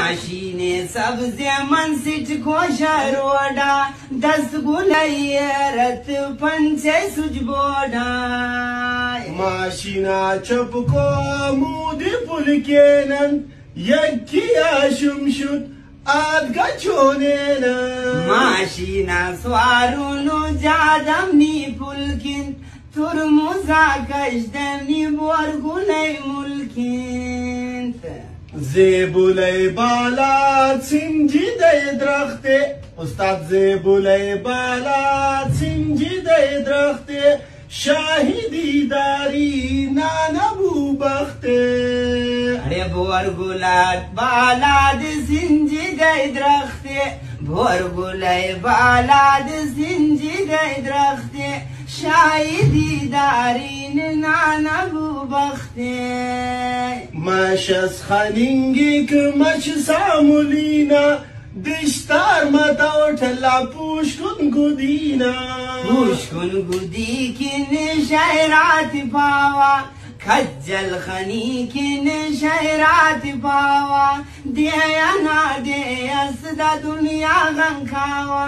ماشین سبز منسٹ کوشا روڈا دست گلیرت پنچے سج بوڈا ماشینا چپ کو مودی پلکینن یکیا شمشد آدگا چونینا ماشینا سوارونو جادمنی پلکین ترموزا کشدمنی بورگولی ملکین زیبولی بالا سنجیده درخته استاد زیبولی بالا سنجیده درخته شاهدی داری نانبو بخته ارے بورگولات بالاد سنجیده درخته بورگولی بالاد سنجیده درخته شاهدی دارین نانبو بخته ماشس خانینگی که مچ سامولینا دشتار متا اٹھلا پوش کن گودینا پوش کن گودی کن شہرات پاوا کھجل خنی کن شہرات پاوا دیا نا دیا سدا دنیا غن کھاوا